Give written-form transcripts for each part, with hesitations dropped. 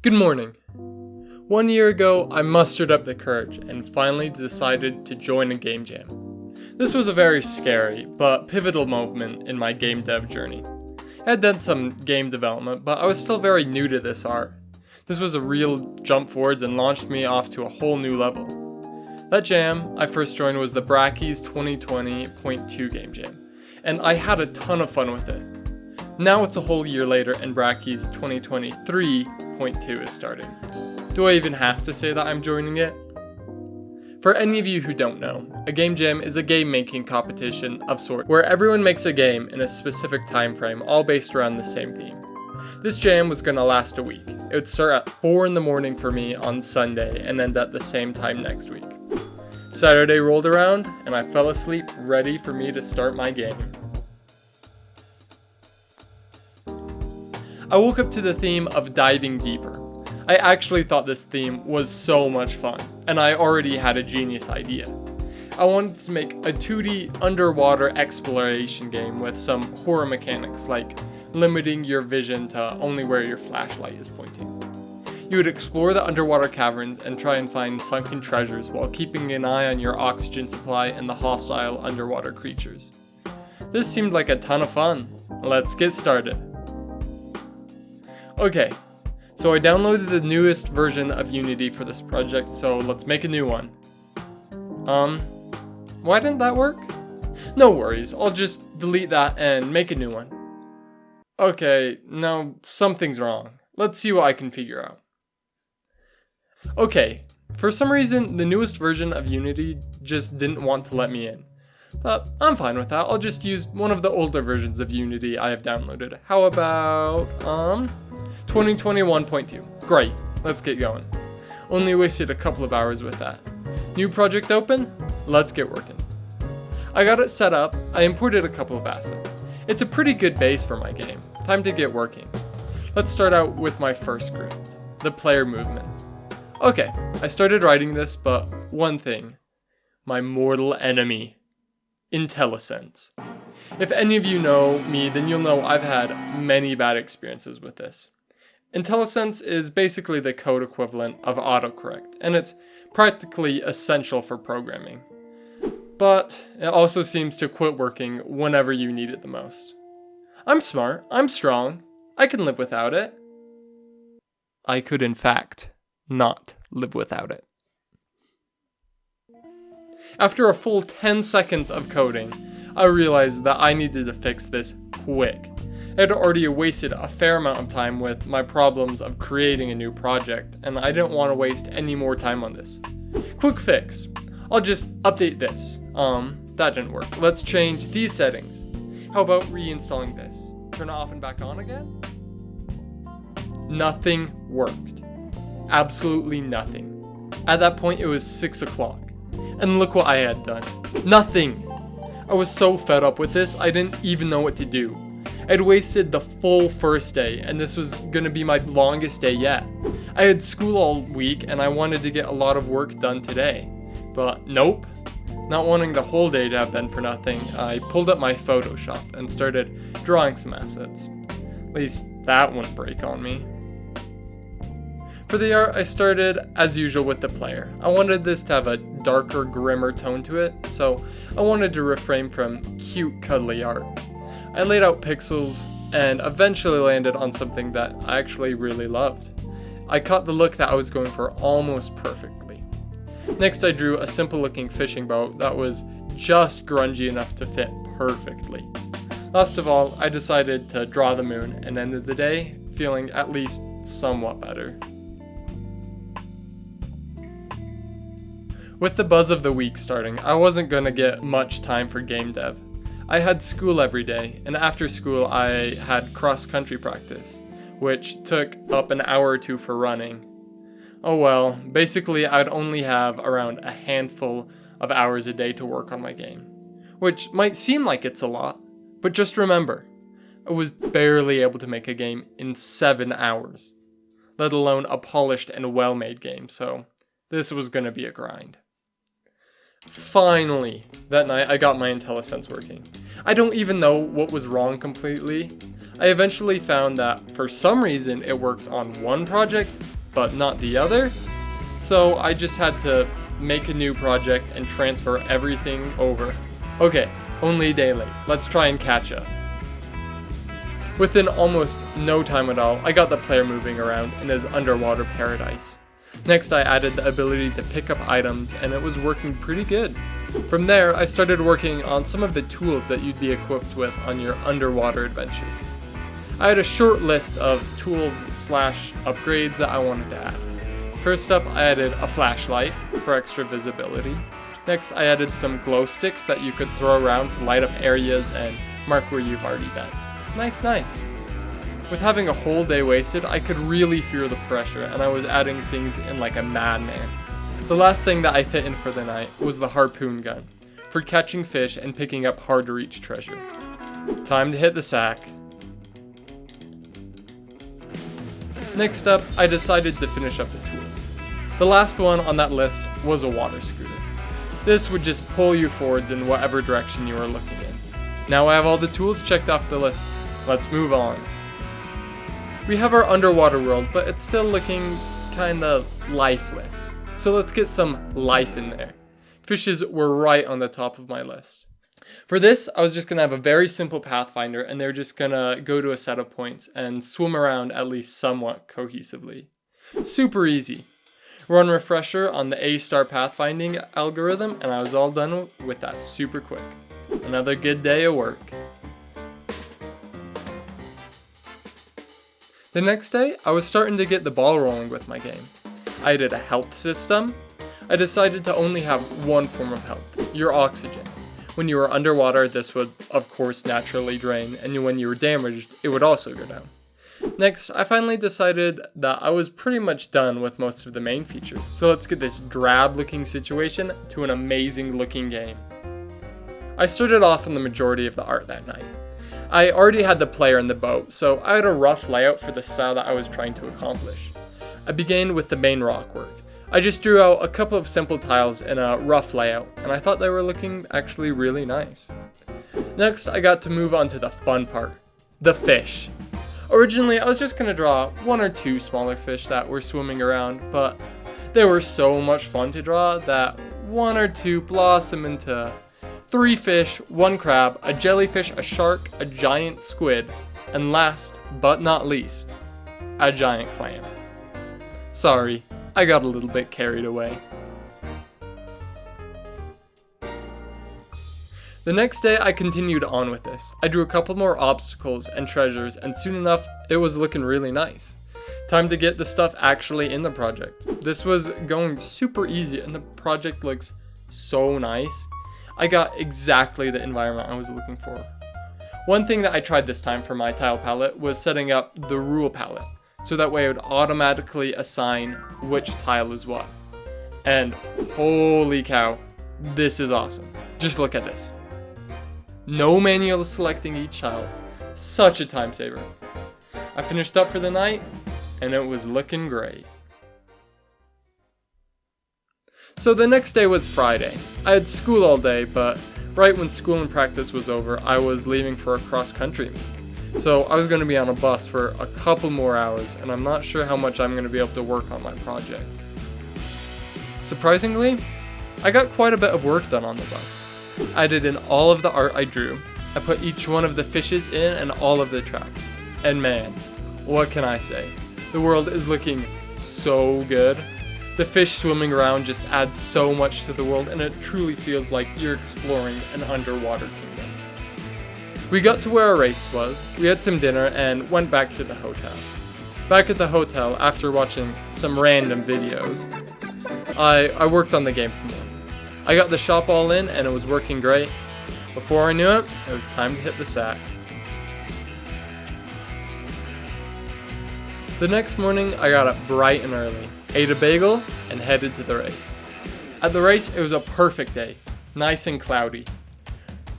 Good morning. 1 year ago, I mustered up the courage and finally decided to join a game jam. This was a very scary but pivotal moment in my game dev journey. I had done some game development, but I was still very new to this art. This was a real jump forwards and launched me off to a whole new level. That jam I first joined was the Brackey's 2020.2 game jam, and I had a ton of fun with it. Now it's a whole year later and Brackey's 2023.2 is starting. Do I even have to say that I'm joining it? For any of you who don't know, a game jam is a game making competition of sorts where everyone makes a game in a specific time frame, all based around the same theme. This jam was gonna last a week. It would start at 4 in the morning for me on Sunday and end at the same time next week. Saturday rolled around and I fell asleep ready for me to start my game. I woke up to the theme of diving deeper. I actually thought this theme was so much fun, and I already had a genius idea. I wanted to make a 2D underwater exploration game with some horror mechanics like limiting your vision to only where your flashlight is pointing. You would explore the underwater caverns and try and find sunken treasures while keeping an eye on your oxygen supply and the hostile underwater creatures. This seemed like a ton of fun. Let's get started. Okay, so I downloaded the newest version of Unity for this project, so let's make a new one. Why didn't that work? No worries, I'll just delete that and make a new one. Okay, now something's wrong. Let's see what I can figure out. Okay, for some reason the newest version of Unity just didn't want to let me in. But I'm fine with that, I'll just use one of the older versions of Unity I have downloaded. How about, 2021.2. Great, let's get going. Only wasted a couple of hours with that. New project open? Let's get working. I got it set up, I imported a couple of assets. It's a pretty good base for my game. Time to get working. Let's start out with my first script, the player movement. Okay, I started writing this, but one thing. My mortal enemy. IntelliSense. If any of you know me, then you'll know I've had many bad experiences with this. IntelliSense is basically the code equivalent of autocorrect, and it's practically essential for programming. But it also seems to quit working whenever you need it the most. I'm smart, I'm strong, I can live without it. I could in fact not live without it. After a full 10 seconds of coding, I realized that I needed to fix this quick. I had already wasted a fair amount of time with my problems of creating a new project, and I didn't want to waste any more time on this. Quick fix. I'll just update this. That didn't work. Let's change these settings. How about reinstalling this? Turn it off and back on again? Nothing worked. Absolutely nothing. At that point, it was 6 o'clock. And look what I had done. Nothing! I was so fed up with this, I didn't even know what to do. I'd wasted the full first day, and this was gonna be my longest day yet. I had school all week, and I wanted to get a lot of work done today. But nope. Not wanting the whole day to have been for nothing, I pulled up my Photoshop and started drawing some assets. At least that wouldn't break on me. For the art, I started, as usual, with the player. I wanted this to have a darker, grimmer tone to it, so I wanted to refrain from cute, cuddly art. I laid out pixels and eventually landed on something that I actually really loved. I caught the look that I was going for almost perfectly. Next, I drew a simple-looking fishing boat that was just grungy enough to fit perfectly. Last of all, I decided to draw the moon and ended the day feeling at least somewhat better. With the buzz of the week starting, I wasn't gonna get much time for game dev. I had school every day, and after school I had cross-country practice, which took up an hour or two for running. Oh well, basically I'd only have around a handful of hours a day to work on my game. Which might seem like it's a lot, but just remember, I was barely able to make a game in 7 hours, let alone a polished and well-made game, so this was gonna be a grind. Finally, that night I got my IntelliSense working. I don't even know what was wrong completely. I eventually found that for some reason it worked on one project, but not the other. So I just had to make a new project and transfer everything over. Okay, only a day late. Let's try and catch up. Within almost no time at all, I got the player moving around in his underwater paradise. Next, I added the ability to pick up items, and it was working pretty good. From there, I started working on some of the tools that you'd be equipped with on your underwater adventures. I had a short list of tools / upgrades that I wanted to add. First up, I added a flashlight for extra visibility. Next, I added some glow sticks that you could throw around to light up areas and mark where you've already been. Nice. With having a whole day wasted, I could really feel the pressure, and I was adding things in like a madman. The last thing that I fit in for the night was the harpoon gun, for catching fish and picking up hard to reach treasure. Time to hit the sack. Next up, I decided to finish up the tools. The last one on that list was a water scooter. This would just pull you forwards in whatever direction you were looking in. Now I have all the tools checked off the list. Let's move on. We have our underwater world, but it's still looking kinda lifeless. So let's get some life in there. Fishes were right on the top of my list. For this, I was just gonna have a very simple pathfinder, and they're just gonna go to a set of points and swim around at least somewhat cohesively. Super easy. Run refresher on the A-star pathfinding algorithm, and I was all done with that super quick. Another good day of work. The next day, I was starting to get the ball rolling with my game. I added a health system. I decided to only have one form of health, your oxygen. When you were underwater, this would, of course, naturally drain, and when you were damaged, it would also go down. Next, I finally decided that I was pretty much done with most of the main features. So let's get this drab-looking situation to an amazing-looking game. I started off on the majority of the art that night. I already had the player in the boat, so I had a rough layout for the style that I was trying to accomplish. I began with the main rock work. I just drew out a couple of simple tiles in a rough layout, and I thought they were looking actually really nice. Next, I got to move on to the fun part, the fish. Originally, I was just going to draw one or two smaller fish that were swimming around, but they were so much fun to draw that one or two blossomed into 3 fish, 1 crab, a jellyfish, a shark, a giant squid, and last but not least, a giant clam. Sorry, I got a little bit carried away. The next day I continued on with this. I drew a couple more obstacles and treasures, and soon enough it was looking really nice. Time to get the stuff actually in the project. This was going super easy and the project looks so nice. I got exactly the environment I was looking for. One thing that I tried this time for my tile palette was setting up the rule palette, so that way it would automatically assign which tile is what. And holy cow, this is awesome. Just look at this. No manual selecting each tile. Such a time saver. I finished up for the night, and it was looking great. So the next day was Friday. I had school all day, but right when school and practice was over, I was leaving for a cross-country meet. So I was going to be on a bus for a couple more hours, and I'm not sure how much I'm going to be able to work on my project. Surprisingly, I got quite a bit of work done on the bus. I added in all of the art I drew. I put each one of the fishes in and all of the traps. And man, what can I say? The world is looking so good. The fish swimming around just adds so much to the world, and it truly feels like you're exploring an underwater kingdom. We got to where our race was, we had some dinner, and went back to the hotel. Back at the hotel, after watching some random videos, I worked on the game some more. I got the shop all in, and it was working great. Before I knew it, it was time to hit the sack. The next morning, I got up bright and early, ate a bagel, and headed to the race. At the race, it was a perfect day, nice and cloudy.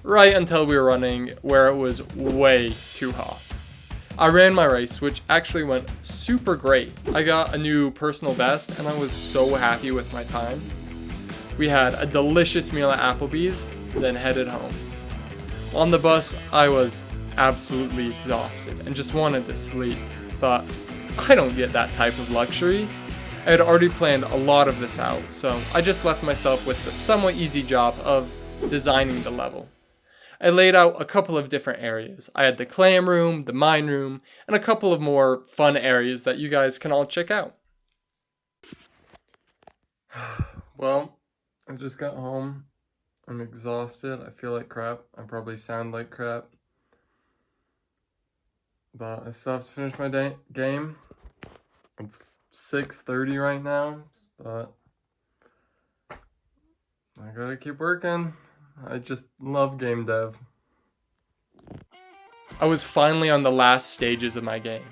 Right until we were running where it was way too hot. I ran my race, which actually went super great. I got a new personal best, and I was so happy with my time. We had a delicious meal at Applebee's, then headed home. On the bus, I was absolutely exhausted and just wanted to sleep, but I don't get that type of luxury. I had already planned a lot of this out, so I just left myself with the somewhat easy job of designing the level. I laid out a couple of different areas. I had the clam room, the mine room, and a couple of more fun areas that you guys can all check out. Well, I just got home. I'm exhausted. I feel like crap. I probably sound like crap. But I still have to finish my game. It's 6:30 right now, but I gotta keep working. I just love game dev. I was finally on the last stages of my game.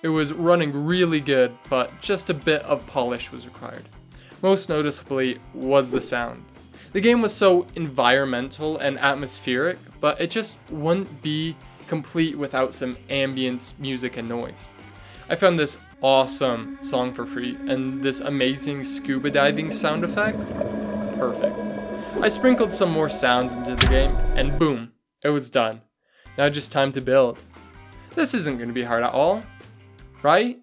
It was running really good, but just a bit of polish was required. Most noticeably was the sound. The game was so environmental and atmospheric, but it just wouldn't be complete without some ambience, music, and noise. I found this awesome song for free, and this amazing scuba diving sound effect, perfect. I sprinkled some more sounds into the game, and boom, it was done. Now just time to build. This isn't going to be hard at all, right?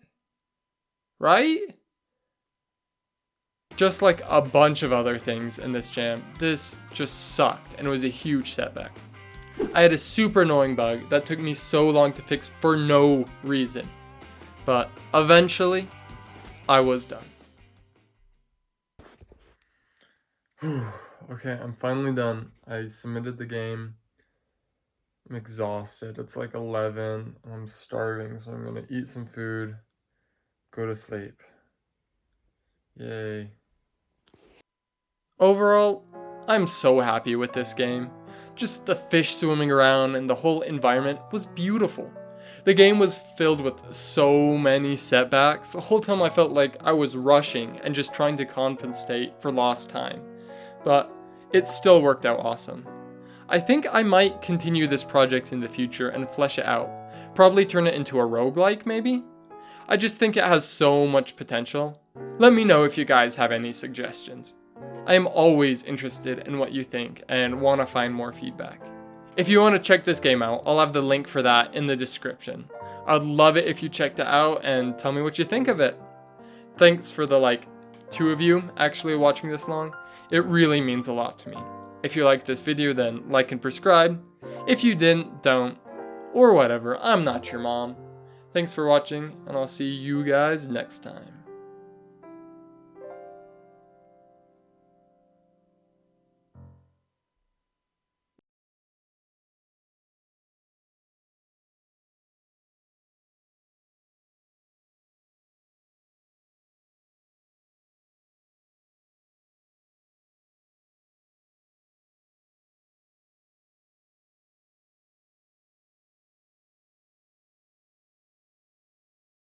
Right? Just like a bunch of other things in this jam, this just sucked and was a huge setback. I had a super annoying bug that took me so long to fix for no reason. But eventually, I was done. Okay, I'm finally done. I submitted the game. I'm exhausted. It's like 11. I'm starving, so I'm gonna eat some food, go to sleep. Yay. Overall, I'm so happy with this game. Just the fish swimming around and the whole environment was beautiful. The game was filled with so many setbacks. The whole time I felt like I was rushing and just trying to compensate for lost time. But it still worked out awesome. I think I might continue this project in the future and flesh it out. Probably turn it into a roguelike maybe? I just think it has so much potential. Let me know if you guys have any suggestions. I am always interested in what you think and want to find more feedback. If you want to check this game out, I'll have the link for that in the description. I'd love it if you checked it out and tell me what you think of it. Thanks for the 2 of you actually watching this long. It really means a lot to me. If you liked this video, then like and subscribe. If you didn't, don't. Or whatever, I'm not your mom. Thanks for watching, and I'll see you guys next time.